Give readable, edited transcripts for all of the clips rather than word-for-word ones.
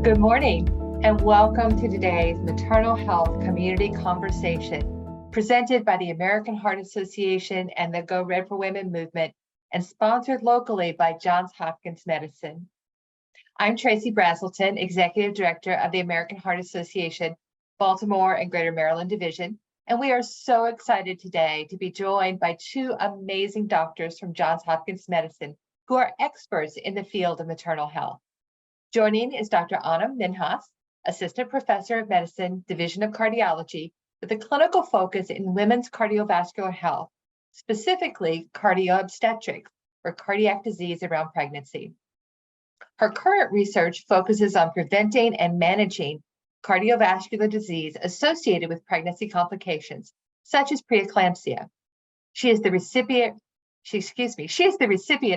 Good morning, and welcome to today's Maternal Health Community Conversation, presented by the American Heart Association and the Go Red for Women movement, and sponsored locally by Johns Hopkins Medicine. I'm Tracy Brazelton, Executive Director of the American Heart Association, Baltimore and Greater Maryland Division, and we are so excited today to be joined by two amazing doctors from Johns Hopkins Medicine who are experts in the field of maternal health. Joining is Dr. Anna Minhas, Assistant Professor of Medicine, Division of Cardiology, with a clinical focus in women's cardiovascular health, specifically cardio-obstetrics, or cardiac disease around pregnancy. Her current research focuses on preventing and managing cardiovascular disease associated with pregnancy complications, such as preeclampsia. She is the recipient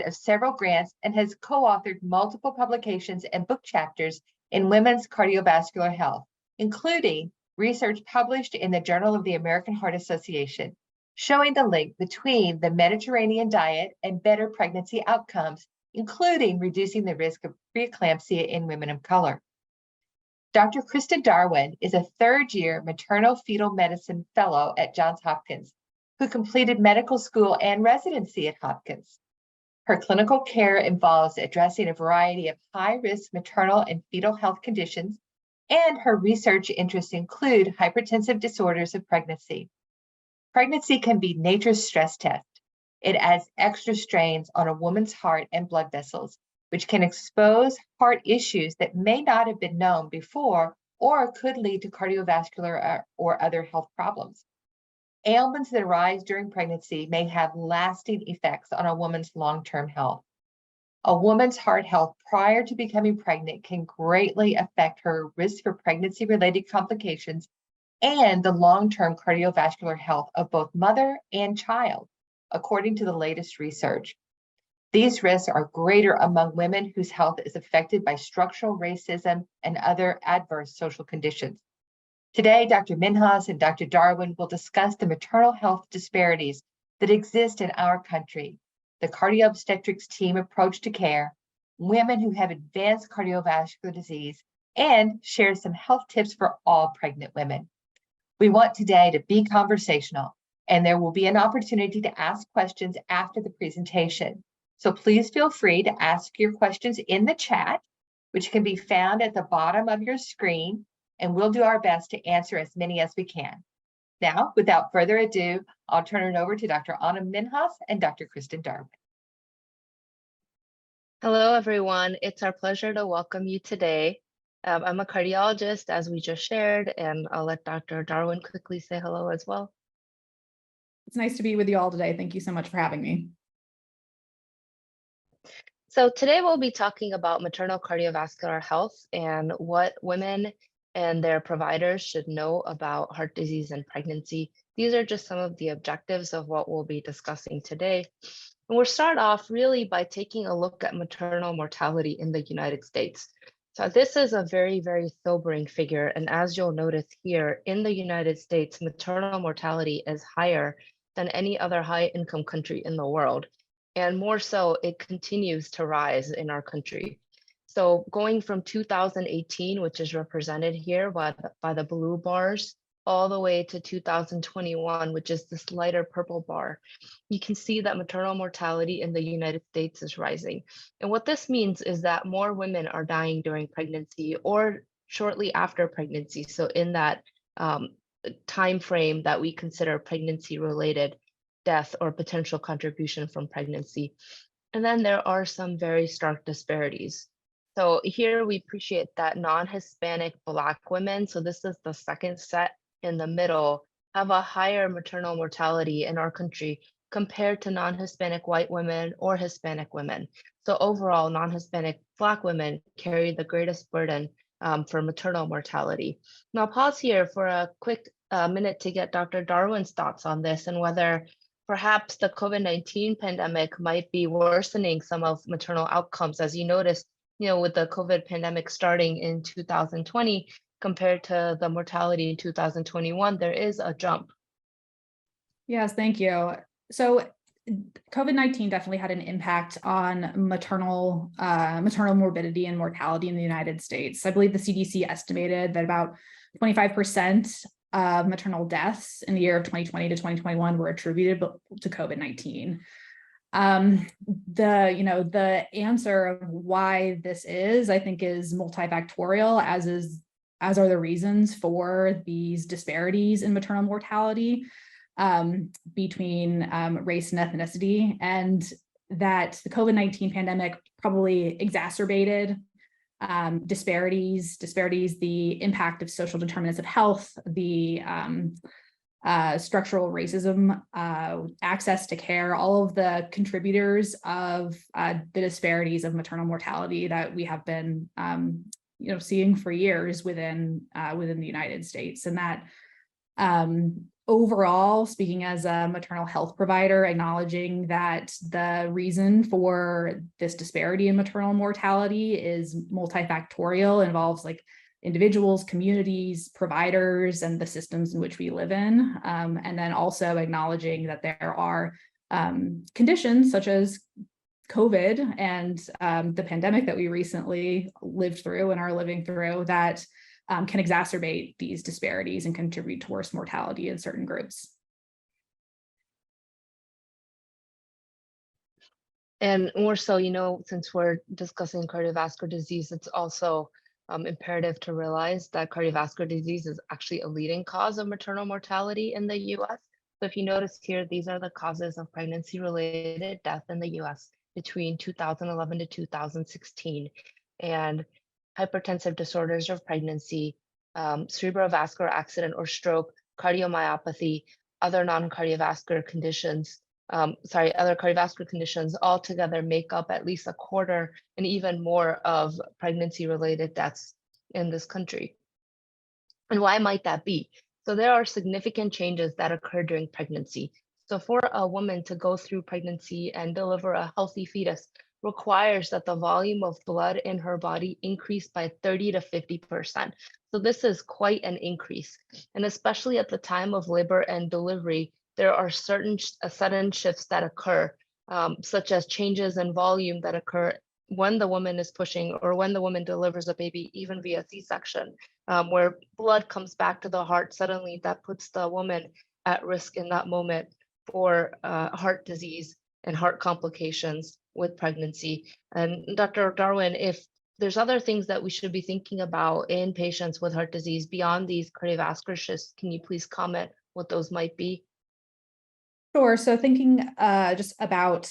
of several grants and has co-authored multiple publications and book chapters in women's cardiovascular health, including research published in the Journal of the American Heart Association, showing the link between the Mediterranean diet and better pregnancy outcomes, including reducing the risk of preeclampsia in women of color. Dr. Kristen Darwin is a third-year maternal fetal medicine fellow at Johns Hopkins, who completed medical school and residency at Hopkins. Her clinical care involves addressing a variety of high-risk maternal and fetal health conditions, and her research interests include hypertensive disorders of pregnancy. Pregnancy can be nature's stress test. It adds extra strains on a woman's heart and blood vessels, which can expose heart issues that may not have been known before or could lead to cardiovascular or other health problems. Ailments that arise during pregnancy may have lasting effects on a woman's long-term health. A woman's heart health prior to becoming pregnant can greatly affect her risk for pregnancy-related complications and the long-term cardiovascular health of both mother and child, according to the latest research. These risks are greater among women whose health is affected by structural racism and other adverse social conditions. Today, Dr. Minhas and Dr. Darwin will discuss the maternal health disparities that exist in our country, the cardio-obstetrics team approach to care, women who have advanced cardiovascular disease, and share some health tips for all pregnant women. We want today to be conversational, and there will be an opportunity to ask questions after the presentation. So please feel free to ask your questions in the chat, which can be found at the bottom of your screen, and we'll do our best to answer as many as we can. Now, without further ado, I'll turn it over to Dr. Anna Minhas and Dr. Kristen Darwin. Hello, everyone. It's our pleasure to welcome you today. I'm a cardiologist, as we just shared, and I'll let Dr. Darwin quickly say hello as well. It's nice to be with you all today. Thank you so much for having me. So today we'll be talking about maternal cardiovascular health and what women and their providers should know about heart disease and pregnancy. These are just some of the objectives of what we'll be discussing today. And we'll start off really by taking a look at maternal mortality in the United States. So this is a very, very sobering figure. And as you'll notice here, in the United States, maternal mortality is higher than any other high-income country in the world. And more so, it continues to rise in our country. So going from 2018, which is represented here by the blue bars, all the way to 2021, which is this lighter purple bar, you can see that maternal mortality in the United States is rising. And what this means is that more women are dying during pregnancy or shortly after pregnancy. So in that time frame that we consider pregnancy-related death or potential contribution from pregnancy. And then there are some very stark disparities. So here we appreciate that non-Hispanic Black women, so this is the second set in the middle, have a higher maternal mortality in our country compared to non-Hispanic white women or Hispanic women. So overall, non-Hispanic Black women carry the greatest burden for maternal mortality. Now I'll pause here for a quick minute to get Dr. Darwin's thoughts on this and whether perhaps the COVID-19 pandemic might be worsening some of maternal outcomes. As you noticed, with the COVID pandemic starting in 2020 compared to the mortality in 2021, there is a jump. Yes, thank you. So COVID-19 definitely had an impact on maternal morbidity and mortality in the United States. I believe the CDC estimated that about 25% of maternal deaths in the year of 2020 to 2021 were attributed to COVID-19. The answer of why this is, I think, is multifactorial, as are the reasons for these disparities in maternal mortality between race and ethnicity, and that the COVID-19 pandemic probably exacerbated disparities, the impact of social determinants of health, the structural racism, access to care, all of the contributors of the disparities of maternal mortality that we have been seeing for years within the United States. And that overall, speaking as a maternal health provider, acknowledging that the reason for this disparity in maternal mortality is multifactorial, involves like individuals, communities, providers, and the systems in which we live in. And then also acknowledging that there are conditions such as COVID and the pandemic that we recently lived through and are living through that can exacerbate these disparities and contribute to worse mortality in certain groups. And more so, since we're discussing cardiovascular disease, it's also imperative to realize that cardiovascular disease is actually a leading cause of maternal mortality in the US. So if you notice here, these are the causes of pregnancy-related death in the US between 2011 to 2016. And hypertensive disorders of pregnancy, cerebrovascular accident or stroke, cardiomyopathy, other non-cardiovascular conditions, other cardiovascular conditions altogether make up at least a quarter and even more of pregnancy-related deaths in this country. And why might that be? So there are significant changes that occur during pregnancy. So for a woman to go through pregnancy and deliver a healthy fetus requires that the volume of blood in her body increase by 30 to 50%. So this is quite an increase. And especially at the time of labor and delivery, there are certain sudden shifts that occur, such as changes in volume that occur when the woman is pushing or when the woman delivers a baby, even via C-section, where blood comes back to the heart. Suddenly that puts the woman at risk in that moment for heart disease and heart complications with pregnancy. And Dr. Darwin, if there's other things that we should be thinking about in patients with heart disease beyond these cardiovascular shifts, can you please comment what those might be? Sure. So thinking just about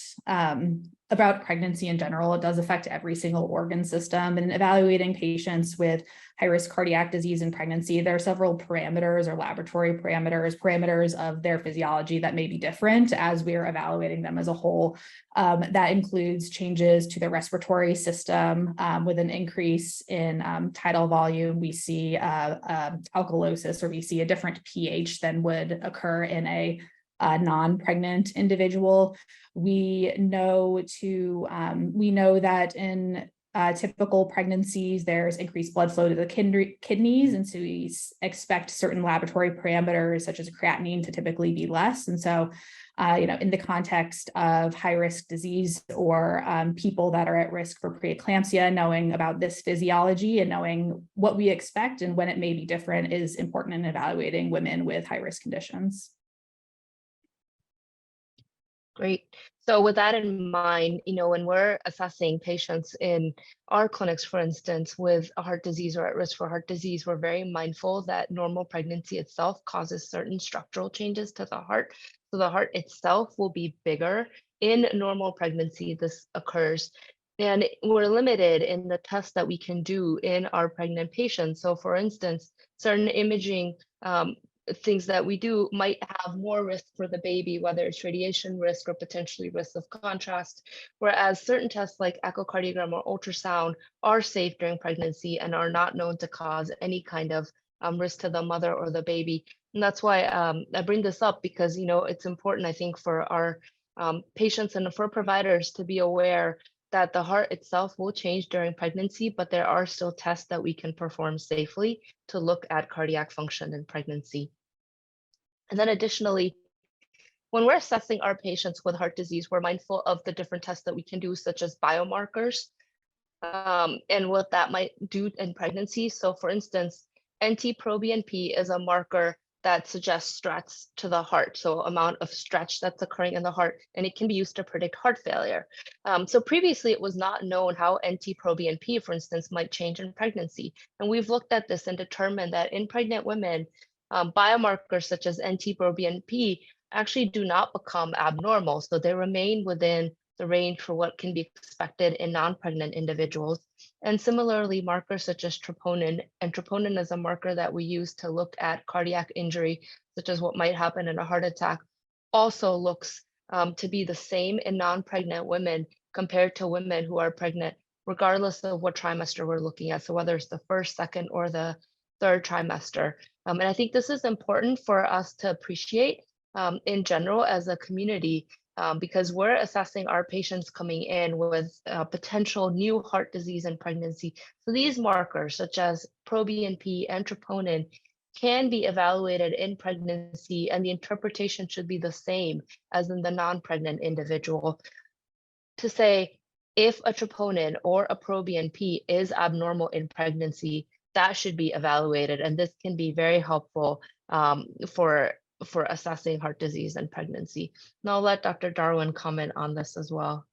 pregnancy in general, it does affect every single organ system. And evaluating patients with high-risk cardiac disease in pregnancy, there are several parameters or laboratory parameters of their physiology that may be different as we are evaluating them as a whole. That includes changes to the respiratory system with an increase in tidal volume. We see alkalosis, or we see a different pH than would occur in a non-pregnant individual. We know that in typical pregnancies, there's increased blood flow to the kidneys, and so we expect certain laboratory parameters such as creatinine to typically be less. And so, in the context of high-risk disease or people that are at risk for preeclampsia, knowing about this physiology and knowing what we expect and when it may be different is important in evaluating women with high-risk conditions. Great. So with that in mind, when we're assessing patients in our clinics, for instance, with a heart disease or at risk for heart disease, we're very mindful that normal pregnancy itself causes certain structural changes to the heart. So the heart itself will be bigger. In normal pregnancy, this occurs. And we're limited in the tests that we can do in our pregnant patients. So for instance, certain imaging things that we do might have more risk for the baby, whether it's radiation risk or potentially risk of contrast, whereas certain tests like echocardiogram or ultrasound are safe during pregnancy and are not known to cause any kind of risk to the mother or the baby. And that's why I bring this up, because it's important, I think, for our patients and for providers to be aware that the heart itself will change during pregnancy, but there are still tests that we can perform safely to look at cardiac function in pregnancy. And then additionally, when we're assessing our patients with heart disease, we're mindful of the different tests that we can do, such as biomarkers, and what that might do in pregnancy. So for instance, NT-proBNP is a marker that suggests stress to the heart, so amount of stretch that's occurring in the heart, and it can be used to predict heart failure. So previously, it was not known how NT-proBNP, for instance, might change in pregnancy. And we've looked at this and determined that in pregnant women, biomarkers such as NT-proBNP actually do not become abnormal. So they remain within the range for what can be expected in non-pregnant individuals. And similarly, markers such as troponin, and troponin is a marker that we use to look at cardiac injury, such as what might happen in a heart attack, also looks to be the same in non-pregnant women compared to women who are pregnant, regardless of what trimester we're looking at. So whether it's the first, second, or the third trimester. And I think this is important for us to appreciate in general as a community, because we're assessing our patients coming in with potential new heart disease and pregnancy. So these markers, such as proBNP and troponin, can be evaluated in pregnancy, and the interpretation should be the same as in the non-pregnant individual. To say if a troponin or a proBNP is abnormal in pregnancy, that should be evaluated, and this can be very helpful for assessing heart disease and pregnancy. And I'll let Dr. Darwin comment on this as well.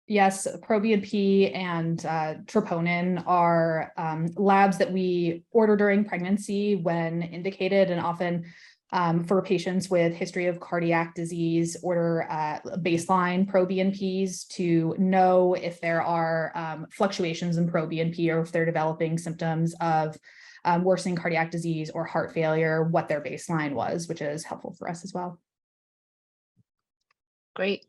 Yes, proBNP and troponin are labs that we order during pregnancy when indicated, and often for patients with history of cardiac disease, order baseline proBNPs to know if there are fluctuations in proBNP or if they're developing symptoms of worsening cardiac disease or heart failure, what their baseline was, which is helpful for us as well. Great.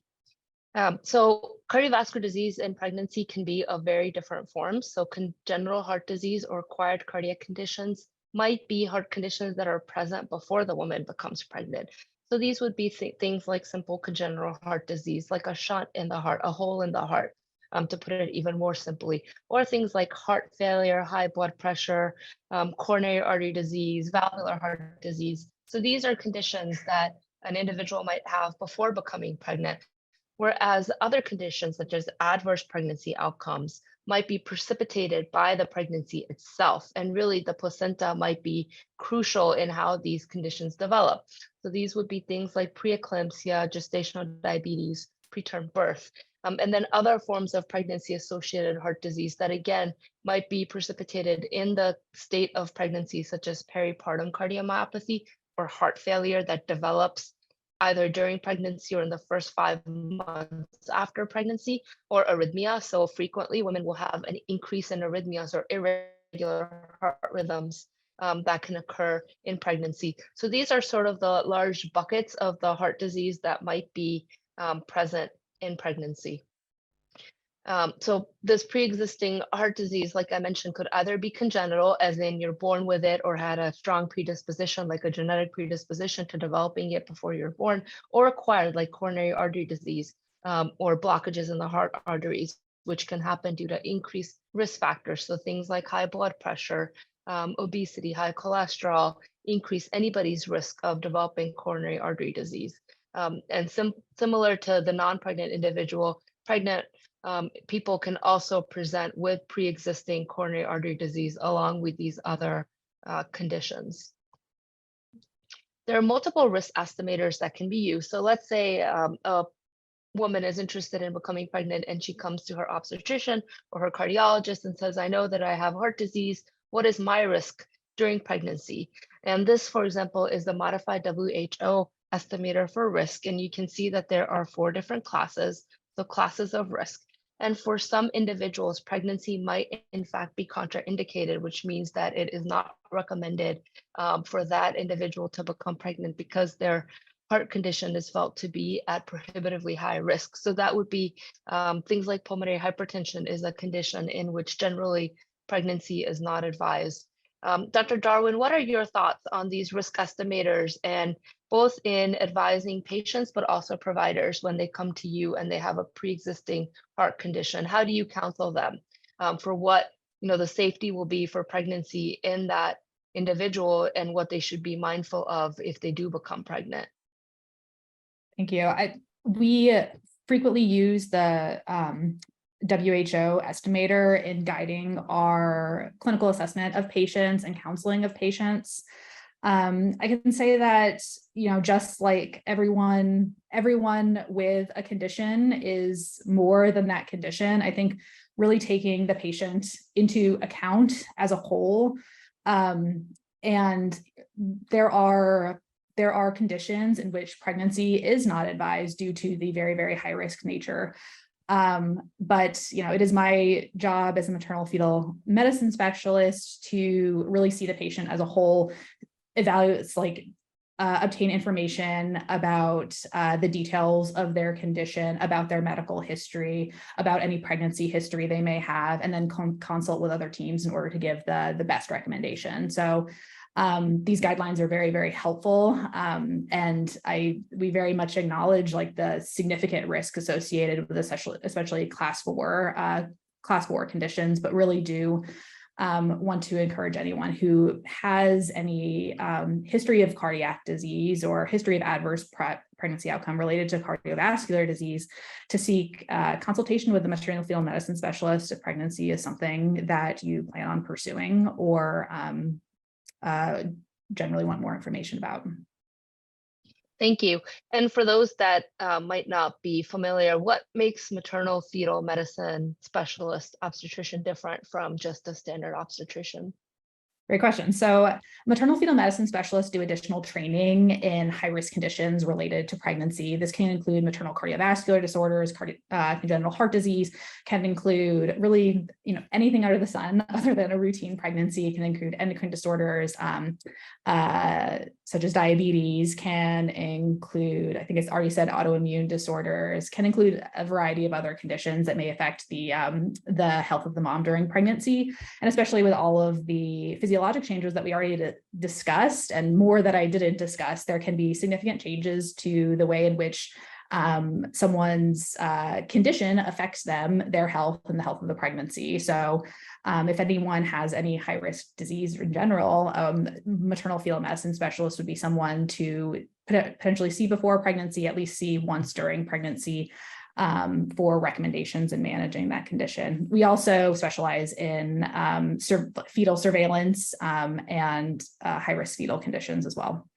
So cardiovascular disease in pregnancy can be of very different forms. So congenital heart disease or acquired cardiac conditions might be heart conditions that are present before the woman becomes pregnant. So these would be things like simple congenital heart disease, like a shunt in the heart, a hole in the heart, to put it even more simply, or things like heart failure, high blood pressure, coronary artery disease, valvular heart disease. So these are conditions that an individual might have before becoming pregnant, whereas other conditions such as adverse pregnancy outcomes might be precipitated by the pregnancy itself. And really the placenta might be crucial in how these conditions develop. So these would be things like preeclampsia, gestational diabetes, preterm birth, and then other forms of pregnancy-associated heart disease that again might be precipitated in the state of pregnancy, such as peripartum cardiomyopathy or heart failure that develops either during pregnancy or in the first 5 months after pregnancy, or arrhythmia. So frequently women will have an increase in arrhythmias or irregular heart rhythms that can occur in pregnancy. So these are sort of the large buckets of the heart disease that might be present in pregnancy. So this pre-existing heart disease, like I mentioned, could either be congenital, as in you're born with it or had a strong predisposition, like a genetic predisposition to developing it before you're born, or acquired, like coronary artery disease or blockages in the heart arteries, which can happen due to increased risk factors. So things like high blood pressure, obesity, high cholesterol, increase anybody's risk of developing coronary artery disease. And similar to the non-pregnant individual, pregnant people can also present with pre-existing coronary artery disease along with these other conditions. There are multiple risk estimators that can be used. So let's say a woman is interested in becoming pregnant and she comes to her obstetrician or her cardiologist and says, I know that I have heart disease. What is my risk during pregnancy? And this, for example, is the modified WHO estimator for risk. And you can see that there are 4 different classes, so classes of risk. And for some individuals, pregnancy might in fact be contraindicated, which means that it is not recommended for that individual to become pregnant because their heart condition is felt to be at prohibitively high risk. So that would be things like pulmonary hypertension is a condition in which generally pregnancy is not advised. Dr. Darwin, what are your thoughts on these risk estimators, and both in advising patients, but also providers when they come to you and they have a pre-existing heart condition? How do you counsel them for what the safety will be for pregnancy in that individual and what they should be mindful of if they do become pregnant? Thank you. We frequently use the WHO estimator in guiding our clinical assessment of patients and counseling of patients. I can say that, just like everyone with a condition is more than that condition. I think really taking the patient into account as a whole. And there are conditions in which pregnancy is not advised due to the very, very high risk nature. But it is my job as a maternal fetal medicine specialist to really see the patient as a whole, obtain information about the details of their condition, about their medical history, about any pregnancy history they may have, and then consult with other teams in order to give the best recommendation. So these guidelines are very, very helpful. And we very much acknowledge the significant risk associated with especially class 4 conditions, but really do want to encourage anyone who has any history of cardiac disease or history of adverse pregnancy outcome related to cardiovascular disease to seek consultation with a maternal fetal medicine specialist if pregnancy is something that you plan on pursuing or generally want more information about. Thank you. And for those that might not be familiar, what makes maternal fetal medicine specialist obstetrician different from just a standard obstetrician? Great question. So maternal fetal medicine specialists do additional training in high-risk conditions related to pregnancy. This can include maternal cardiovascular disorders, congenital heart disease, can include really, anything under the sun other than a routine pregnancy. It can include endocrine disorders, such as diabetes, can include, I think it's already said, autoimmune disorders, can include a variety of other conditions that may affect the health of the mom during pregnancy, and especially with all of the physiological changes that we already discussed and more that I didn't discuss, there can be significant changes to the way in which someone's condition affects them, their health, and the health of the pregnancy. So if anyone has any high-risk disease in general, maternal fetal medicine specialist would be someone to potentially see before pregnancy, at least see once during pregnancy, for recommendations in managing that condition. We also specialize in fetal surveillance and high-risk fetal conditions as well.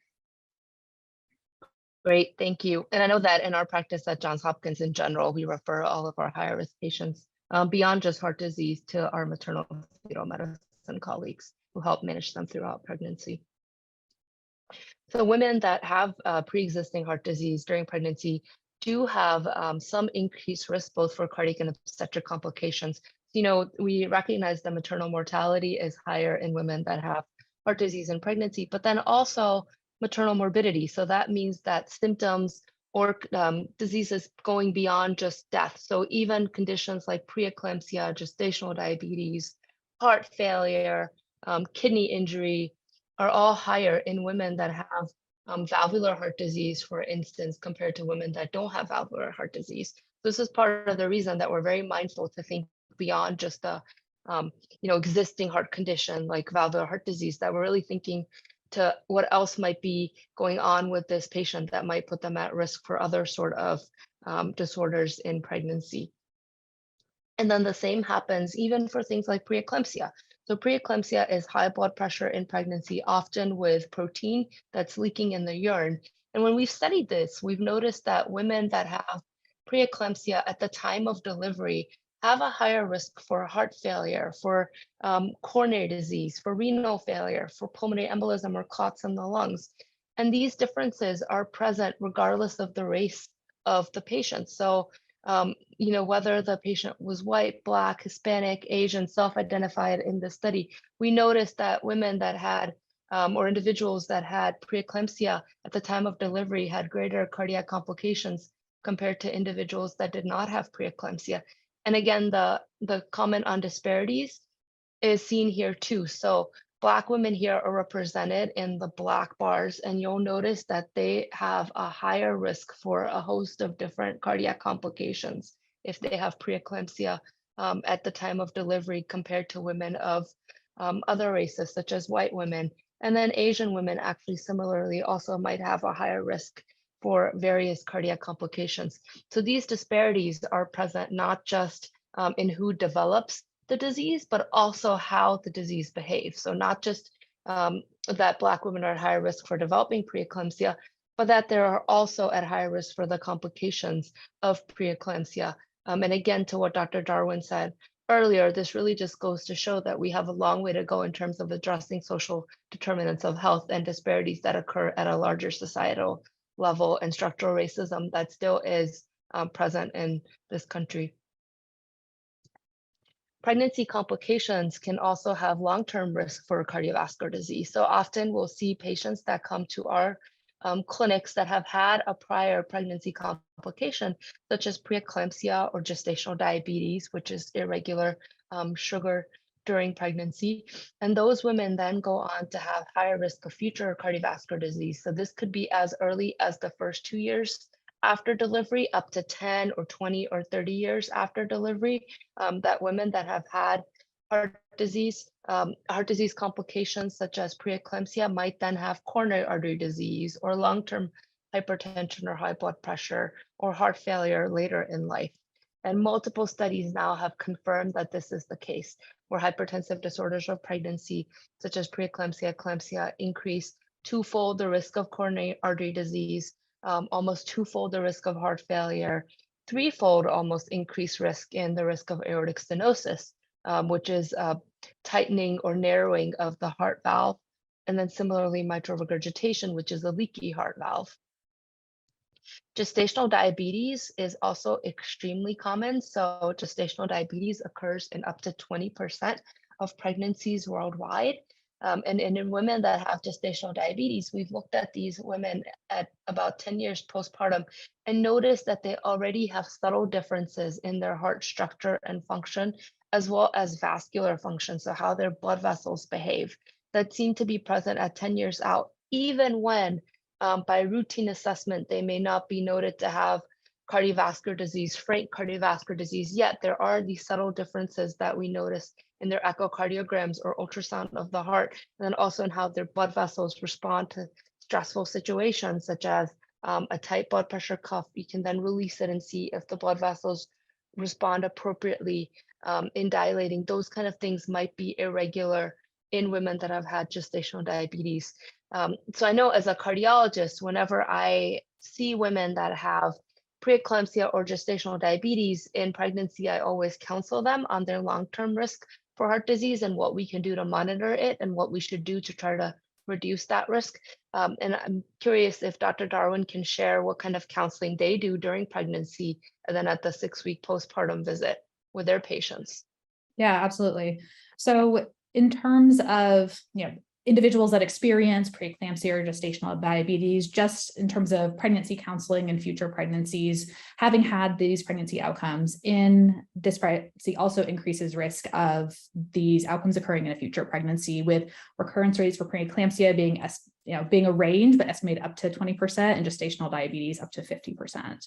Great, thank you. And I know that in our practice at Johns Hopkins in general, we refer all of our higher risk patients beyond just heart disease to our maternal fetal medicine colleagues who help manage them throughout pregnancy. So women that have pre-existing heart disease during pregnancy do have some increased risk both for cardiac and obstetric complications. We recognize that maternal mortality is higher in women that have heart disease in pregnancy, but then also maternal morbidity. So that means that symptoms or diseases going beyond just death. So even conditions like preeclampsia, gestational diabetes, heart failure, kidney injury are all higher in women that have valvular heart disease, for instance, compared to women that don't have valvular heart disease. This is part of the reason that we're very mindful to think beyond just the existing heart condition like valvular heart disease, that we're really thinking to what else might be going on with this patient that might put them at risk for other sort of disorders in pregnancy. And then the same happens even for things like preeclampsia. So preeclampsia is high blood pressure in pregnancy, often with protein that's leaking in the urine. And when we've studied this, we've noticed that women that have preeclampsia at the time of delivery have a higher risk for heart failure, for coronary disease, for renal failure, for pulmonary embolism or clots in the lungs. And these differences are present regardless of the race of the patient. So, whether the patient was white, Black, Hispanic, Asian, self-identified in the study, we noticed that women that had, or individuals that had preeclampsia at the time of delivery had greater cardiac complications compared to individuals that did not have preeclampsia. And again, the comment on disparities is seen here too. So Black women here are represented in the black bars, and you'll notice that they have a higher risk for a host of different cardiac complications if they have preeclampsia at the time of delivery compared to women of other races, such as white women. And then Asian women actually similarly also might have a higher risk for various cardiac complications. So these disparities are present not just in who develops the disease, but also how the disease behaves. So not just that Black women are at higher risk for developing preeclampsia, but that they are also at higher risk for the complications of preeclampsia. And again, to what Dr. Darwin said earlier, this really just goes to show that we have a long way to go in terms of addressing social determinants of health and disparities that occur at a larger societal level and structural racism that still is present in this country. Pregnancy complications can also have long-term risk for cardiovascular disease. So often we'll see patients that come to our clinics that have had a prior pregnancy complication, such as preeclampsia or gestational diabetes, which is irregular sugar during pregnancy. And those women then go on to have higher risk of future cardiovascular disease. So this could be as early as the first 2 years after delivery, up to 10 or 20 or 30 years after delivery, that women that have had heart disease complications such as preeclampsia might then have coronary artery disease or long-term hypertension or high blood pressure or heart failure later in life. And multiple studies now have confirmed that this is the case, where hypertensive disorders of pregnancy, such as preeclampsia, eclampsia, increase twofold the risk of coronary artery disease, almost twofold the risk of heart failure, threefold almost increased risk in the risk of aortic stenosis, which is tightening or narrowing of the heart valve. And then similarly, mitral regurgitation, which is a leaky heart valve. Gestational diabetes is also extremely common. So gestational diabetes occurs in up to 20% of pregnancies worldwide. And in women that have gestational diabetes, we've looked at these women at about 10 years postpartum and noticed that they already have subtle differences in their heart structure and function, as well as vascular function, so how their blood vessels behave, that seem to be present at 10 years out, even when by routine assessment, they may not be noted to have cardiovascular disease, frank cardiovascular disease, yet there are these subtle differences that we notice in their echocardiograms or ultrasound of the heart, and then also in how their blood vessels respond to stressful situations, such as a tight blood pressure cuff. You can then release it and see if the blood vessels respond appropriately in dilating. Those kind of things might be irregular in women that have had gestational diabetes. So I know as a cardiologist, whenever I see women that have preeclampsia or gestational diabetes in pregnancy, I always counsel them on their long-term risk for heart disease and what we can do to monitor it and what we should do to try to reduce that risk. And I'm curious if Dr. Darwin can share what kind of counseling they do during pregnancy and then at the 6-week postpartum visit with their patients. Yeah, absolutely. So in terms of, individuals that experience preeclampsia or gestational diabetes, just in terms of pregnancy counseling and future pregnancies, having had these pregnancy outcomes in this pregnancy also increases risk of these outcomes occurring in a future pregnancy, with recurrence rates for preeclampsia being a range, but estimated up to 20%, and gestational diabetes up to 50%.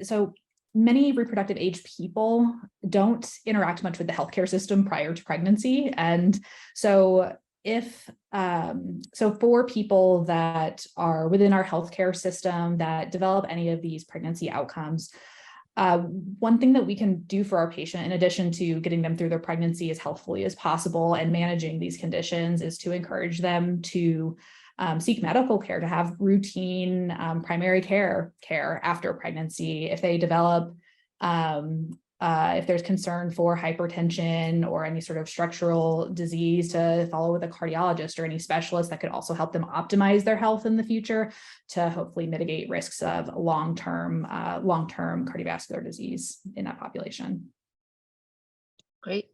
So many reproductive age people don't interact much with the healthcare system prior to pregnancy. And so for people that are within our healthcare system that develop any of these pregnancy outcomes, one thing that we can do for our patient, in addition to getting them through their pregnancy as healthfully as possible and managing these conditions, is to encourage them to seek medical care, to have routine primary care after pregnancy. If they develop, if there's concern for hypertension or any sort of structural disease, to follow with a cardiologist or any specialist that could also help them optimize their health in the future to hopefully mitigate risks of long-term cardiovascular disease in that population. Great.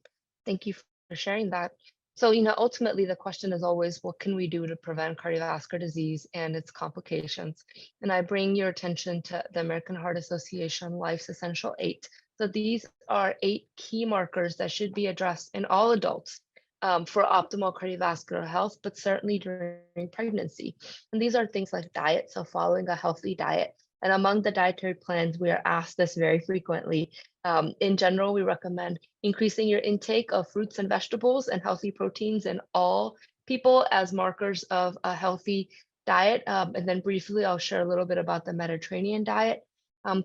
Thank you for sharing that. So, ultimately the question is always, what can we do to prevent cardiovascular disease and its complications? And I bring your attention to the American Heart Association Life's Essential 8. So these are 8 key markers that should be addressed in all adults for optimal cardiovascular health, but certainly during pregnancy. And these are things like diet, so following a healthy diet. And among the dietary plans, we are asked this very frequently. In general, we recommend increasing your intake of fruits and vegetables and healthy proteins in all people as markers of a healthy diet, and then briefly I'll share a little bit about the Mediterranean diet.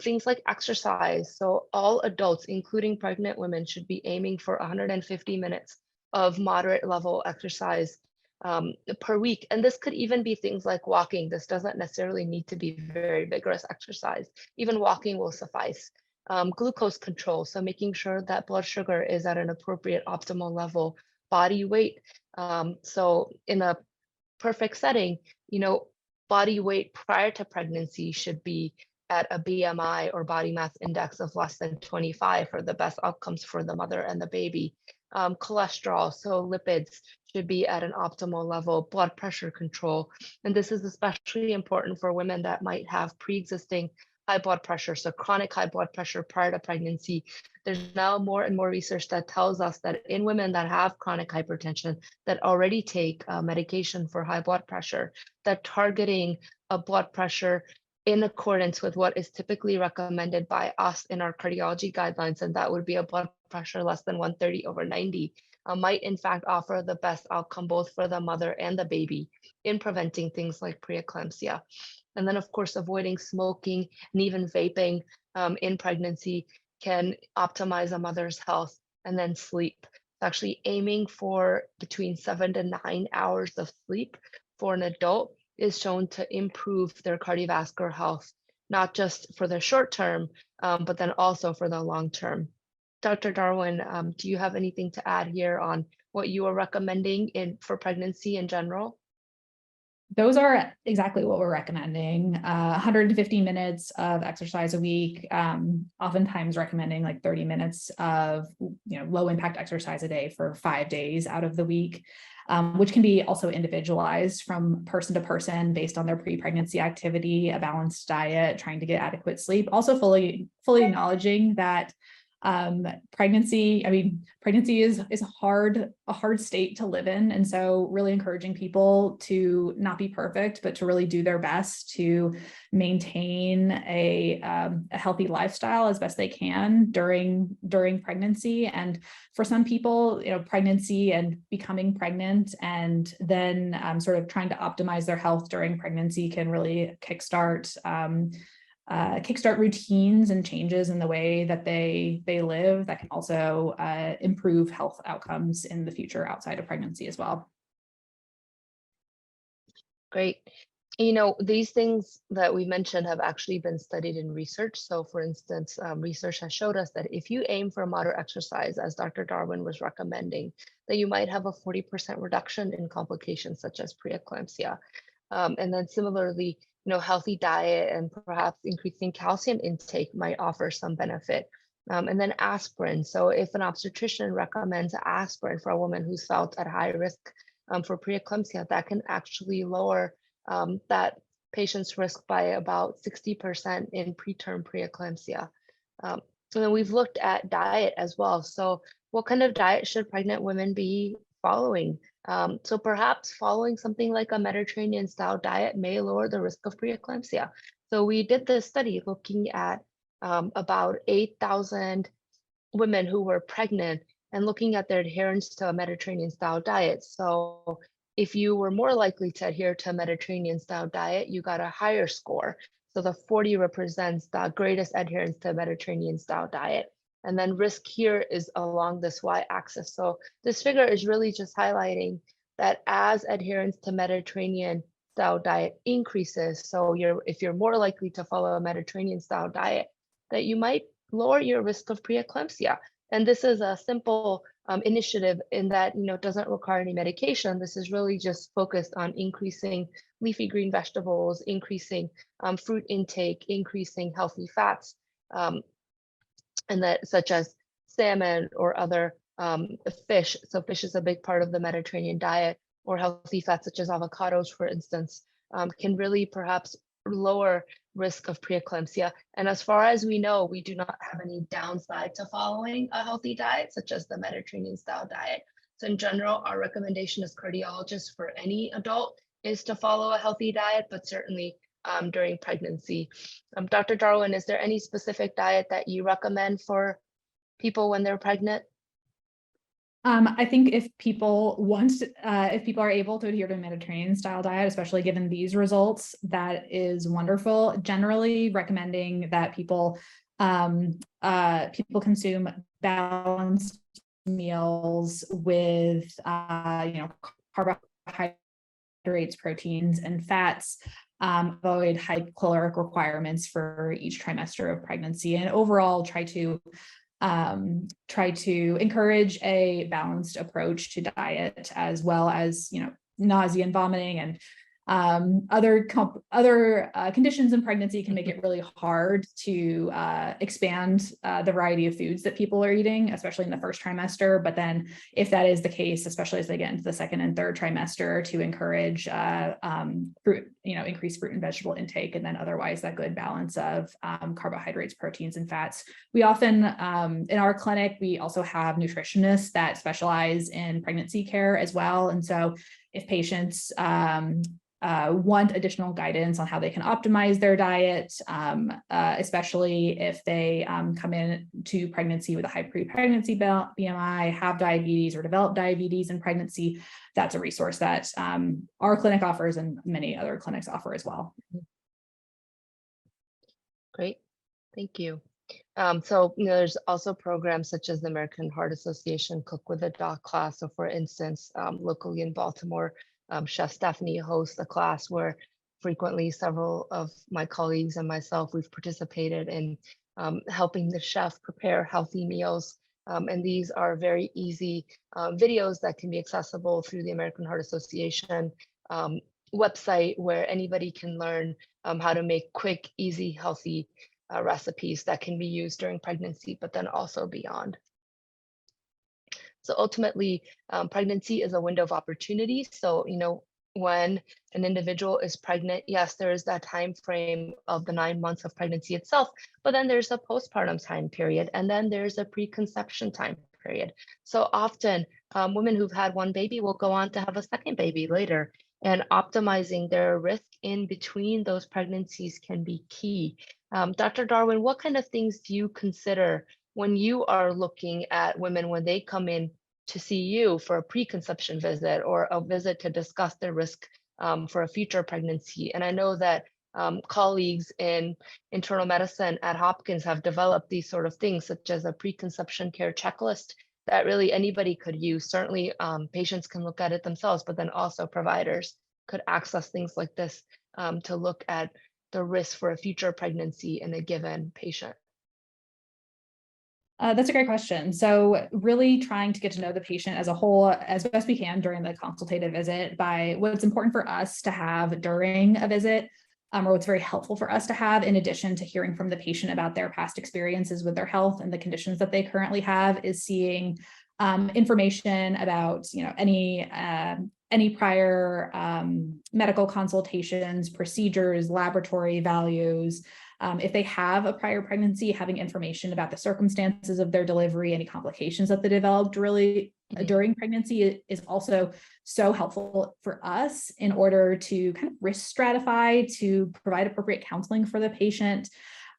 Things like exercise. So all adults, including pregnant women, should be aiming for 150 minutes of moderate level exercise per week. And this could even be things like walking. This doesn't necessarily need to be very vigorous exercise. Even walking will suffice. Glucose control, so making sure that blood sugar is at an appropriate optimal level. Body weight. So in a perfect setting, body weight prior to pregnancy should be at a BMI or body mass index of less than 25 for the best outcomes for the mother and the baby. Cholesterol, so lipids should be at an optimal level, blood pressure control. And this is especially important for women that might have pre-existing high blood pressure, so chronic high blood pressure prior to pregnancy. There's now more and more research that tells us that in women that have chronic hypertension that already take medication for high blood pressure, that targeting a blood pressure in accordance with what is typically recommended by us in our cardiology guidelines, and that would be a blood pressure less than 130/90, might in fact offer the best outcome both for the mother and the baby in preventing things like preeclampsia. And then, of course, avoiding smoking and even vaping in pregnancy can optimize a mother's health. And then sleep. Actually aiming for between 7 to 9 hours of sleep for an adult is shown to improve their cardiovascular health, not just for the short term, but then also for the long term. Dr. Darwin, do you have anything to add here on what you are recommending for pregnancy in general? Those are exactly what we're recommending. 150 minutes of exercise a week, oftentimes recommending like 30 minutes of low impact exercise a day for 5 days out of the week, which can be also individualized from person to person based on their pre-pregnancy activity, a balanced diet, trying to get adequate sleep. Also fully acknowledging that pregnancy is a hard state to live in. And so really encouraging people to not be perfect, but to really do their best to maintain a healthy lifestyle as best they can during pregnancy. And for some people, pregnancy and becoming pregnant and then sort of trying to optimize their health during pregnancy can really kickstart routines and changes in the way that they live that can also improve health outcomes in the future outside of pregnancy as well. Great. These things that we mentioned have actually been studied in research. So for instance, research has showed us that if you aim for moderate exercise, as Dr. Darwin was recommending, that you might have a 40% reduction in complications such as preeclampsia. And then similarly, healthy diet and perhaps increasing calcium intake might offer some benefit. And then aspirin. So if an obstetrician recommends aspirin for a woman who's felt at high risk for preeclampsia, that can actually lower that patient's risk by about 60% in preterm preeclampsia. And then we've looked at diet as well. So what kind of diet should pregnant women be following? So perhaps following something like a Mediterranean style diet may lower the risk of preeclampsia. So we did this study looking at about 8,000 women who were pregnant and looking at their adherence to a Mediterranean style diet. So if you were more likely to adhere to a Mediterranean style diet, you got a higher score. So the 40 represents the greatest adherence to a Mediterranean style diet. And then risk here is along this y-axis. So this figure is really just highlighting that as adherence to Mediterranean style diet increases, so if you're more likely to follow a Mediterranean style diet, that you might lower your risk of preeclampsia. And this is a simple initiative in that it doesn't require any medication. This is really just focused on increasing leafy green vegetables, increasing fruit intake, increasing healthy fats, and that such as salmon or other fish. So fish is a big part of the Mediterranean diet, or healthy fats such as avocados, for instance, can really perhaps lower risk of preeclampsia. And as far as we know, we do not have any downside to following a healthy diet, such as the Mediterranean style diet. So in general, our recommendation as cardiologists for any adult is to follow a healthy diet, but certainly during pregnancy. Dr. Darwin, is there any specific diet that you recommend for people when they're pregnant? I think if people if people are able to adhere to a Mediterranean style diet, especially given these results, that is wonderful. Generally recommending that people consume balanced meals with carbohydrates, proteins, and fats. Avoid high caloric requirements for each trimester of pregnancy, and overall try to encourage a balanced approach to diet, as well as nausea and vomiting and other conditions in pregnancy can make it really hard to expand the variety of foods that people are eating, especially in the first trimester. But then if that is the case, especially as they get into the second and third trimester, to encourage increased fruit and vegetable intake, and then otherwise that good balance of carbohydrates, proteins, and fats. We often in our clinic, we also have nutritionists that specialize in pregnancy care as well. And so if patients want additional guidance on how they can optimize their diet, especially if they come in to pregnancy with a high pre-pregnancy BMI, have diabetes, or develop diabetes in pregnancy, that's a resource that our clinic offers and many other clinics offer as well. Great, thank you. So there's also programs such as the American Heart Association Cook with a Doc class. So for instance, locally in Baltimore, Chef Stephanie hosts a class where frequently several of my colleagues and myself, we've participated in helping the chef prepare healthy meals. And these are very easy videos that can be accessible through the American Heart Association website, where anybody can learn how to make quick, easy, healthy recipes that can be used during pregnancy, but then also beyond. So ultimately, pregnancy is a window of opportunity. So, when an individual is pregnant, yes, there is that time frame of the 9 months of pregnancy itself, but then there's a postpartum time period, and then there's a preconception time period. So often, women who've had one baby will go on to have a second baby later, and optimizing their risk in between those pregnancies can be key. Dr. Darwin, what kind of things do you consider when you are looking at women when they come in to see you for a preconception visit or a visit to discuss their risk for a future pregnancy? And I know that colleagues in internal medicine at Hopkins have developed these sort of things, such as a preconception care checklist that really anybody could use. Certainly patients can look at it themselves, but then also providers could access things like this to look at the risk for a future pregnancy in a given patient. That's a great question. So really trying to get to know the patient as a whole as best we can during the consultative visit by what's important for us to have during a visit, or what's very helpful for us to have, in addition to hearing from the patient about their past experiences with their health and the conditions that they currently have, is seeing information about any prior medical consultations, procedures, laboratory values. If they have a prior pregnancy, having information about the circumstances of their delivery, any complications that they developed really during pregnancy is also so helpful for us in order to kind of risk stratify, to provide appropriate counseling for the patient,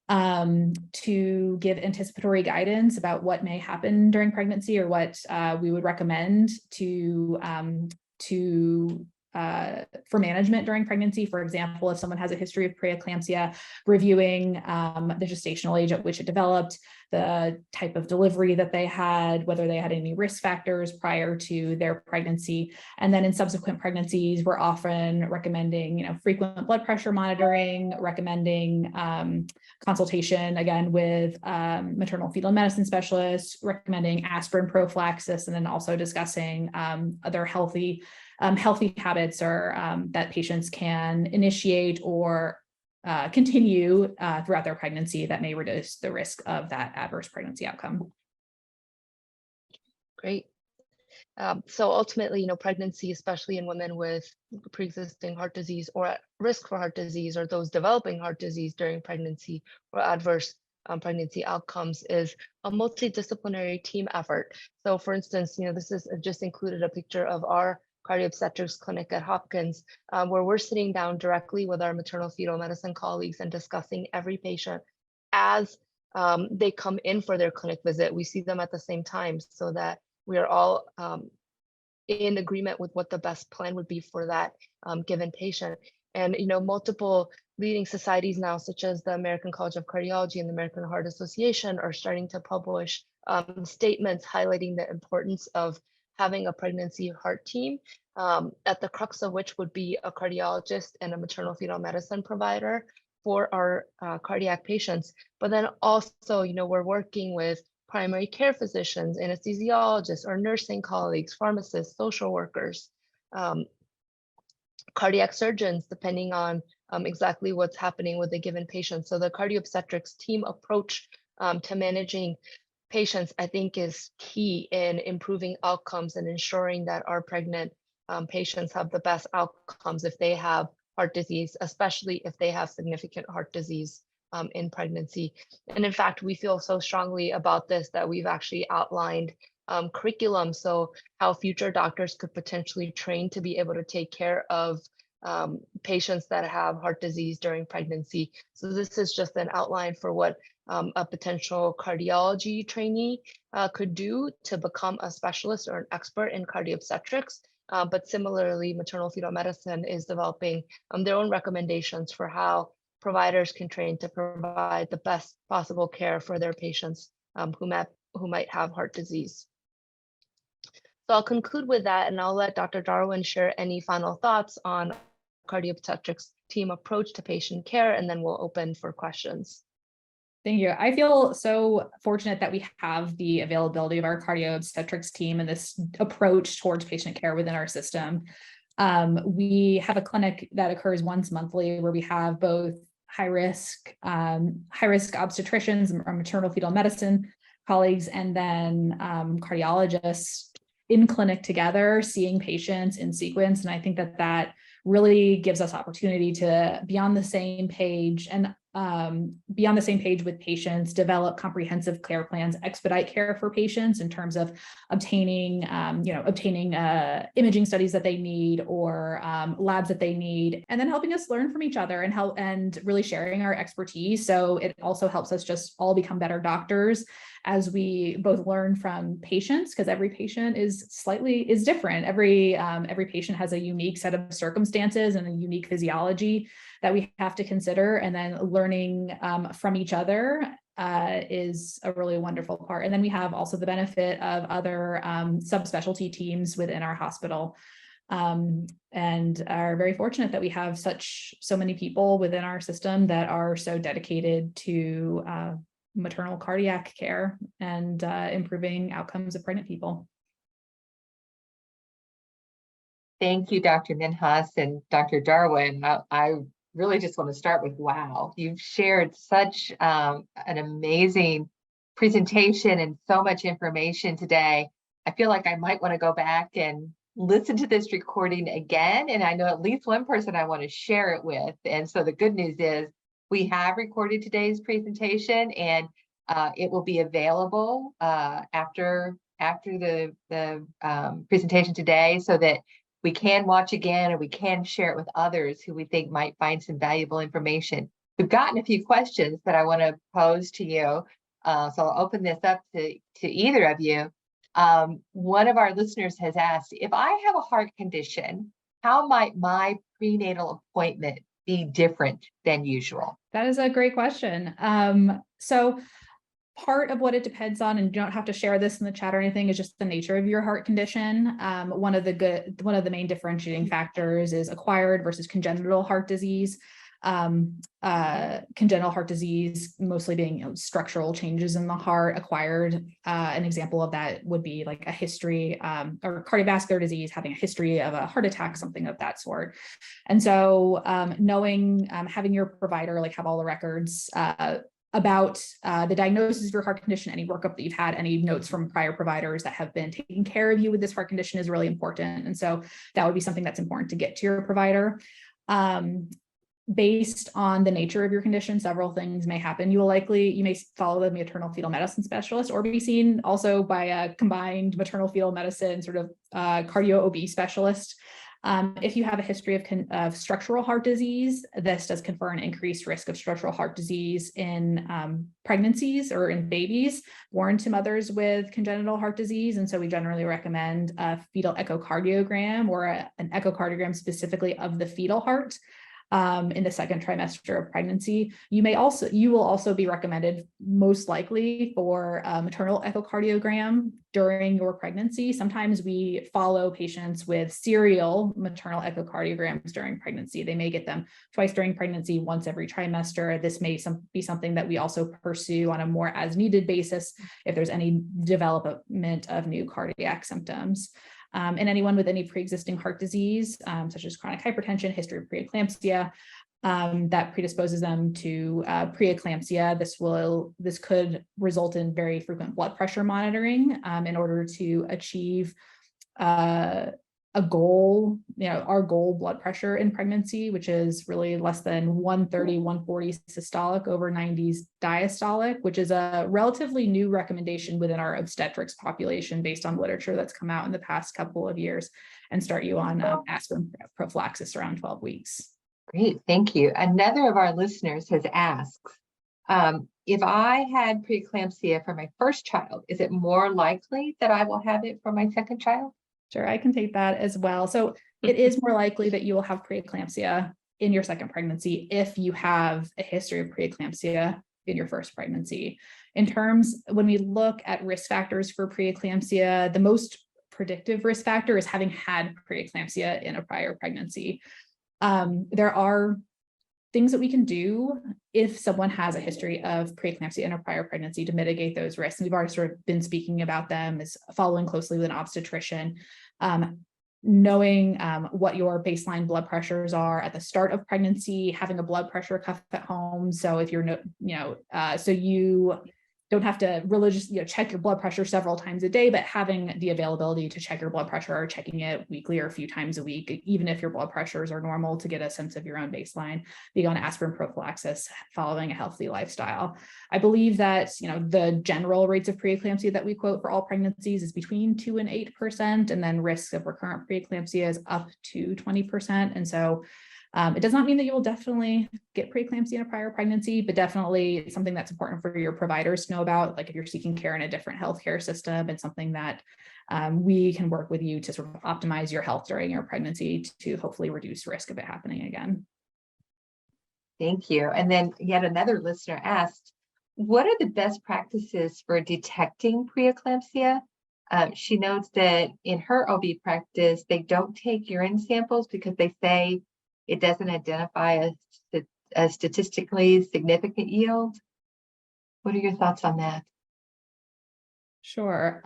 to give anticipatory guidance about what may happen during pregnancy, or what we would recommend for management during pregnancy. For example, if someone has a history of preeclampsia, reviewing the gestational age at which it developed, the type of delivery that they had, whether they had any risk factors prior to their pregnancy. And then in subsequent pregnancies, we're often recommending, frequent blood pressure monitoring, recommending consultation again with maternal fetal medicine specialists, recommending aspirin prophylaxis, and then also discussing other healthy habits or that patients can initiate or continue throughout their pregnancy that may reduce the risk of that adverse pregnancy outcome. Great. So ultimately, pregnancy, especially in women with pre-existing heart disease or at risk for heart disease, or those developing heart disease during pregnancy or adverse pregnancy outcomes, is a multidisciplinary team effort. So for instance, this is just included a picture of our Cardio-obstetrics clinic at Hopkins, where we're sitting down directly with our maternal fetal medicine colleagues and discussing every patient as they come in for their clinic visit. We see them at the same time so that we are all in agreement with what the best plan would be for that given patient. And multiple leading societies now, such as the American College of Cardiology and the American Heart Association, are starting to publish statements highlighting the importance of having a pregnancy heart team, at the crux of which would be a cardiologist and a maternal fetal medicine provider for our cardiac patients. But then also, we're working with primary care physicians, anesthesiologists, or nursing colleagues, pharmacists, social workers, cardiac surgeons, depending on exactly what's happening with a given patient. So the cardio-obstetrics team approach to managing patients, I think, is key in improving outcomes and ensuring that our pregnant patients have the best outcomes if they have heart disease, especially if they have significant heart disease in pregnancy. And in fact, we feel so strongly about this that we've actually outlined curriculum, so how future doctors could potentially train to be able to take care of patients that have heart disease during pregnancy. So this is just an outline for what a potential cardiology trainee could do to become a specialist or an expert in cardio-obstetrics. But similarly, maternal fetal medicine is developing their own recommendations for how providers can train to provide the best possible care for their patients who might have heart disease. So I'll conclude with that, and I'll let Dr. Darwin share any final thoughts on cardio-obstetrics team approach to patient care, and then we'll open for questions. Thank you. I feel so fortunate that we have the availability of our cardio-obstetrics team and this approach towards patient care within our system. We have a clinic that occurs once monthly where we have both high-risk obstetricians or maternal fetal medicine colleagues, and then cardiologists in clinic together, seeing patients in sequence. And I think that really gives us opportunity to be on the same page and with patients, develop comprehensive care plans, expedite care for patients in terms of obtaining imaging studies that they need, or labs that they need, and then helping us learn from each other and really sharing our expertise. So it also helps us just all become better doctors as we both learn from patients, because every patient is different. Every patient has a unique set of circumstances and a unique physiology that we have to consider, and then learning from each other is a really wonderful part. And then we have also the benefit of other subspecialty teams within our hospital, and are very fortunate that we have so many people within our system that are so dedicated to maternal cardiac care and improving outcomes of pregnant people. Thank you, Dr. Minhas and Dr. Darwin. I really just want to start with, wow, you've shared such an amazing presentation and so much information today. I feel like I might want to go back and listen to this recording again. And I know at least one person I want to share it with. And so the good news is we have recorded today's presentation, and it will be available after the presentation today, so that we can watch again, or we can share it with others who we think might find some valuable information. We've gotten a few questions that I want to pose to you, so I'll open this up to either of you. One of our listeners has asked, if I have a heart condition, how might my prenatal appointment be different than usual? That is a great question. So part of what it depends on, and you don't have to share this in the chat or anything, is just the nature of your heart condition. One of the main differentiating factors is acquired versus congenital heart disease. Congenital heart disease mostly being structural changes in the heart. Acquired, an example of that would be like a history or cardiovascular disease, having a history of a heart attack, something of that sort. And so knowing, having your provider have all the records about the diagnosis of your heart condition, any workup that you've had, any notes from prior providers that have been taking care of you with this heart condition is really important. And so that would be something that's important to get to your provider. Based on the nature of your condition, several things may happen. You may follow the maternal fetal medicine specialist, or be seen also by a combined maternal fetal medicine sort of cardio-OB specialist. If you have a history of structural heart disease, this does confer an increased risk of structural heart disease in pregnancies or in babies born to mothers with congenital heart disease. And so we generally recommend a fetal echocardiogram or an echocardiogram specifically of the fetal heart in the second trimester of pregnancy. You will also be recommended most likely for a maternal echocardiogram during your pregnancy. Sometimes we follow patients with serial maternal echocardiograms during pregnancy. They may get them twice during pregnancy, once every trimester. This may be something that we also pursue on a more as needed basis if there's any development of new cardiac symptoms. And anyone with any pre-existing heart disease, such as chronic hypertension, history of preeclampsia, that predisposes them to preeclampsia. This could result in very frequent blood pressure monitoring in order to achieve a goal, our goal blood pressure in pregnancy, which is really less than 130, 140 systolic over 90s diastolic, which is a relatively new recommendation within our obstetrics population based on literature that's come out in the past couple of years, and start you on aspirin prophylaxis around 12 weeks. Great, thank you. Another of our listeners has asked, if I had preeclampsia for my first child, is it more likely that I will have it for my second child? Sure, I can take that as well. So it is more likely that you will have preeclampsia in your second pregnancy if you have a history of preeclampsia in your first pregnancy. When we look at risk factors for preeclampsia, the most predictive risk factor is having had preeclampsia in a prior pregnancy. There are things that we can do if someone has a history of preeclampsia in a prior pregnancy to mitigate those risks. And we've already sort of been speaking about them, as following closely with an obstetrician, knowing what your baseline blood pressures are at the start of pregnancy, having a blood pressure cuff at home. So if you're, so you don't have to religiously check your blood pressure several times a day, but having the availability to check your blood pressure or checking it weekly or a few times a week, even if your blood pressures are normal, to get a sense of your own baseline, being on aspirin prophylaxis, following a healthy lifestyle. I believe that, the general rates of preeclampsia that we quote for all pregnancies is between 2 and 8%, and then risk of recurrent preeclampsia is up to 20%. And so it does not mean that you will definitely get preeclampsia in a prior pregnancy, but definitely something that's important for your providers to know about, like if you're seeking care in a different healthcare system, and something that we can work with you to sort of optimize your health during your pregnancy to hopefully reduce risk of it happening again. Thank you. And then yet another listener asked, what are the best practices for detecting preeclampsia? She notes that in her OB practice, they don't take urine samples because they say it doesn't identify a statistically significant yield. What are your thoughts on that? Sure.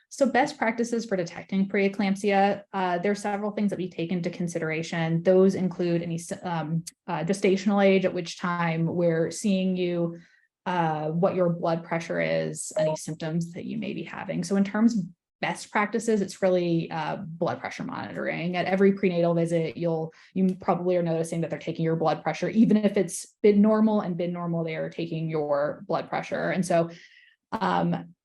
So best practices for detecting preeclampsia, there are several things that we take into consideration. Those include any gestational age, at which time we're seeing you, what your blood pressure is, any symptoms that you may be having. So in terms of best practices, it's really blood pressure monitoring. At every prenatal visit, you probably are noticing that they're taking your blood pressure, even if it's been normal, they are taking your blood pressure. And so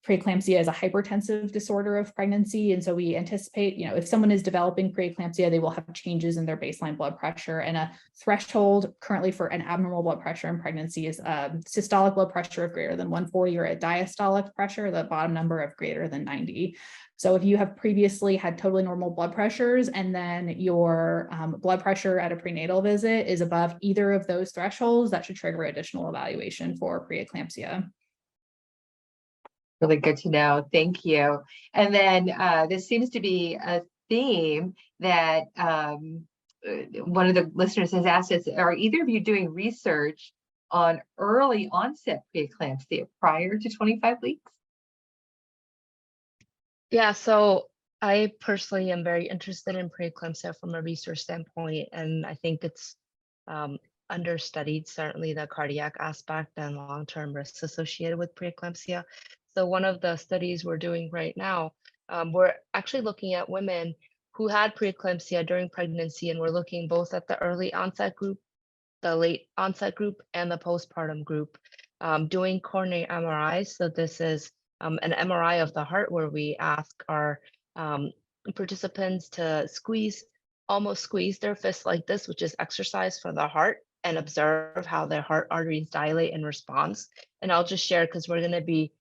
preeclampsia is a hypertensive disorder of pregnancy. And so we anticipate, if someone is developing preeclampsia, they will have changes in their baseline blood pressure. And a threshold currently for an abnormal blood pressure in pregnancy is systolic blood pressure of greater than 140, or a diastolic pressure, the bottom number, of greater than 90. So if you have previously had totally normal blood pressures, and then your blood pressure at a prenatal visit is above either of those thresholds, that should trigger additional evaluation for preeclampsia. Really good to know. Thank you. And then this seems to be a theme that one of the listeners has asked us, are either of you doing research on early onset preeclampsia prior to 25 weeks? Yeah, so I personally am very interested in preeclampsia from a research standpoint, and I think it's understudied, certainly the cardiac aspect and long-term risks associated with preeclampsia. So one of the studies we're doing right now, we're actually looking at women who had preeclampsia during pregnancy, and we're looking both at the early onset group, the late onset group, and the postpartum group, doing coronary MRIs. So this is an MRI of the heart, where we ask our participants to squeeze almost squeeze their fist like this, which is exercise for the heart, and observe how their heart arteries dilate in response. And I'll just share, because we're going to be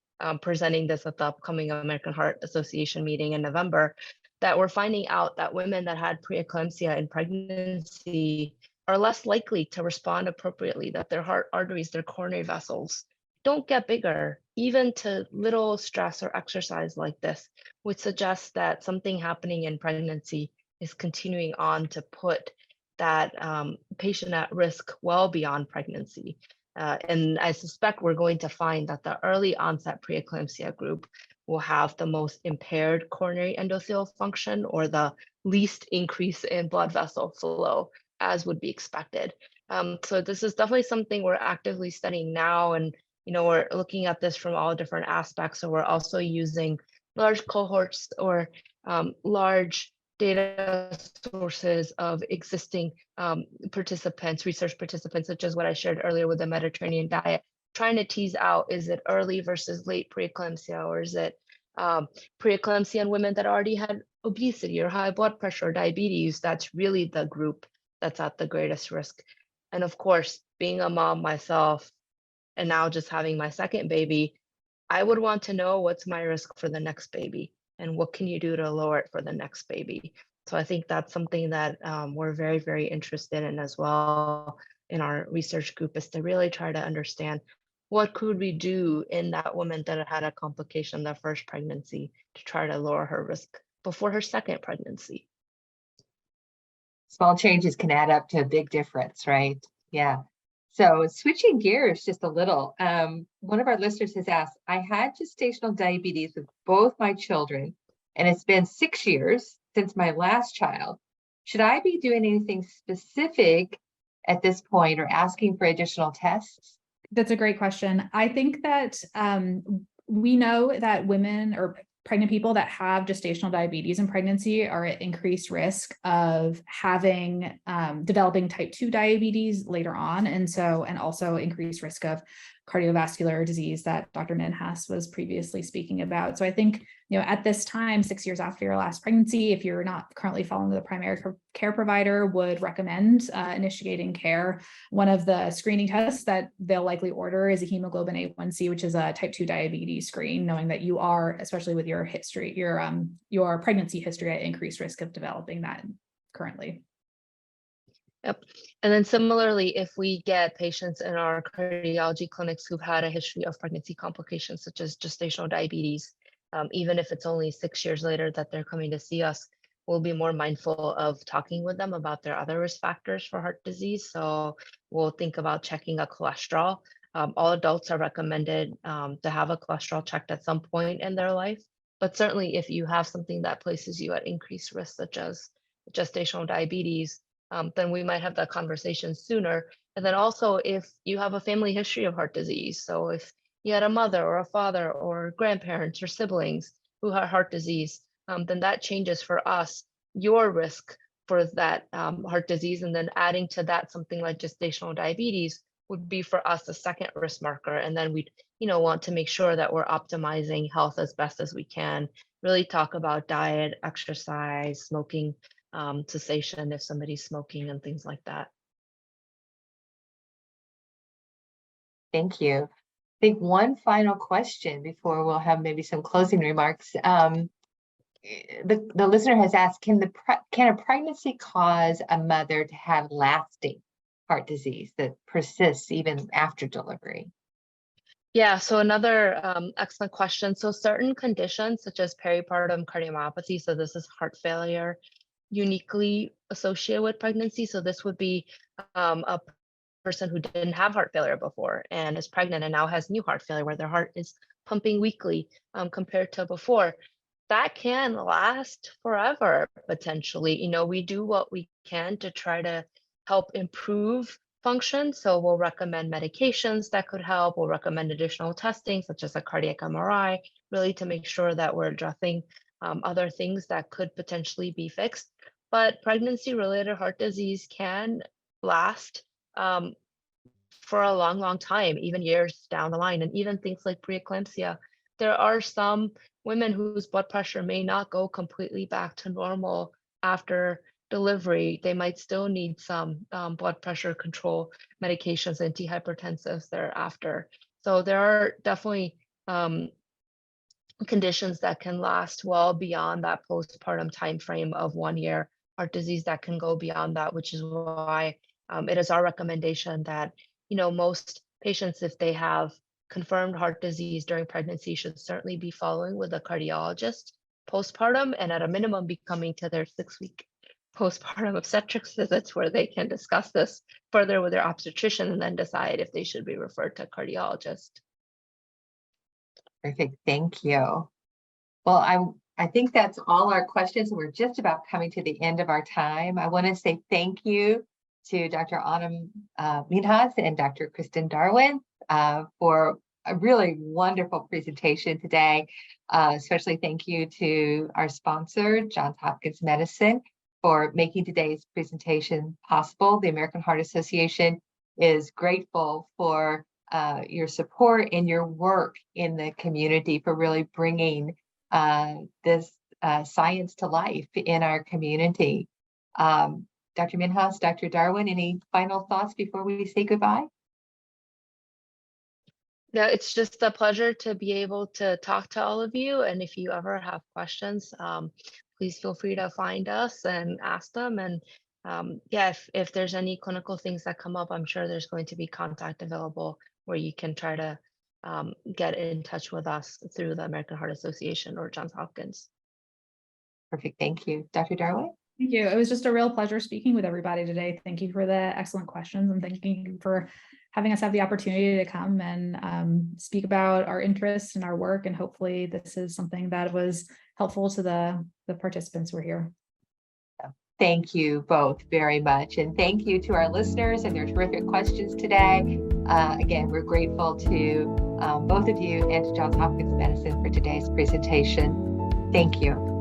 presenting this at the upcoming American Heart Association meeting in November, that we're finding out that women that had preeclampsia in pregnancy are less likely to respond appropriately, that their heart arteries, their coronary vessels, don't get bigger, even to little stress or exercise like this, which suggests that something happening in pregnancy is continuing on to put that patient at risk well beyond pregnancy. And I suspect we're going to find that the early onset preeclampsia group will have the most impaired coronary endothelial function, or the least increase in blood vessel flow, as would be expected. So this is definitely something we're actively studying now, and we're looking at this from all different aspects. So we're also using large cohorts or large data sources of existing participants, research participants, such as what I shared earlier with the Mediterranean diet, trying to tease out, is it early versus late preeclampsia, or is it preeclampsia in women that already had obesity or high blood pressure or diabetes? That's really the group that's at the greatest risk. And of course, being a mom myself, and now just having my second baby, I would want to know, what's my risk for the next baby, and what can you do to lower it for the next baby? So I think that's something that we're very, very interested in as well in our research group, is to really try to understand, what could we do in that woman that had a complication the first pregnancy to try to lower her risk before her second pregnancy. Small changes can add up to a big difference, right? Yeah. So switching gears just a little, one of our listeners has asked, I had gestational diabetes with both my children, and it's been 6 years since my last child. Should I be doing anything specific at this point, or asking for additional tests? That's a great question. I think that we know that women or pregnant people that have gestational diabetes in pregnancy are at increased risk of having developing type 2 diabetes later on. And also increased risk of cardiovascular disease that Dr. Ninhas was previously speaking about. So I think, at this time, 6 years after your last pregnancy, if you're not currently following the primary care provider, would recommend initiating care. One of the screening tests that they'll likely order is a hemoglobin A1C, which is a type 2 diabetes screen, knowing that you are, especially with your history, your pregnancy history, at increased risk of developing that currently. Yep. And then similarly, if we get patients in our cardiology clinics who've had a history of pregnancy complications, such as gestational diabetes, even if it's only 6 years later that they're coming to see us, we'll be more mindful of talking with them about their other risk factors for heart disease. So we'll think about checking a cholesterol. All adults are recommended to have a cholesterol checked at some point in their life. But certainly if you have something that places you at increased risk, such as gestational diabetes, then we might have that conversation sooner. And then also, if you have a family history of heart disease, so if you had a mother or a father or grandparents or siblings who had heart disease, then that changes for us your risk for that heart disease. And then adding to that something like gestational diabetes would be for us a second risk marker. And then we'd want to make sure that we're optimizing health as best as we can, really talk about diet, exercise, smoking, cessation if somebody's smoking, and things like that. Thank you. I think one final question before we'll have maybe some closing remarks. The listener has asked, can a pregnancy cause a mother to have lasting heart disease that persists even after delivery? Yeah, so another excellent question. So certain conditions such as peripartum cardiomyopathy, so this is heart failure, uniquely associated with pregnancy. So this would be a person who didn't have heart failure before and is pregnant and now has new heart failure, where their heart is pumping weakly compared to before. That can last forever, potentially. We do what we can to try to help improve function. So we'll recommend medications that could help. We'll recommend additional testing, such as a cardiac MRI, really to make sure that we're addressing other things that could potentially be fixed. But pregnancy-related heart disease can last for a long, long time, even years down the line. And even things like preeclampsia, there are some women whose blood pressure may not go completely back to normal after delivery, they might still need some blood pressure control medications, antihypertensives thereafter. So there are definitely conditions that can last well beyond that postpartum time frame of 1 year, heart disease that can go beyond that, which is why it is our recommendation that, most patients, if they have confirmed heart disease during pregnancy, should certainly be following with a cardiologist postpartum, and at a minimum be coming to their 6-week postpartum obstetrics visits where they can discuss this further with their obstetrician and then decide if they should be referred to a cardiologist. Perfect, thank you. Well, I think that's all our questions. We're just about coming to the end of our time. I want to say thank you to Dr. Anam Minhas and Dr. Kristen Darwin for a really wonderful presentation today. Especially thank you to our sponsor, Johns Hopkins Medicine, for making today's presentation possible. The American Heart Association is grateful for your support and your work in the community for really bringing this science to life in our community. Dr. Minhas, Dr. Darwin, any final thoughts before we say goodbye? No, it's just a pleasure to be able to talk to all of you. And if you ever have questions, please feel free to find us and ask them. And yeah, if there's any clinical things that come up, I'm sure there's going to be contact available where you can try to get in touch with us through the American Heart Association or Johns Hopkins. Perfect, thank you. Dr. Darwin? Thank you. It was just a real pleasure speaking with everybody today. Thank you for the excellent questions, and thank you for having us have the opportunity to come and speak about our interests and our work. And hopefully this is something that was helpful to the participants who are here. Thank you both very much. And thank you to our listeners and their terrific questions today. Again, we're grateful to both of you and to Johns Hopkins Medicine for today's presentation. Thank you.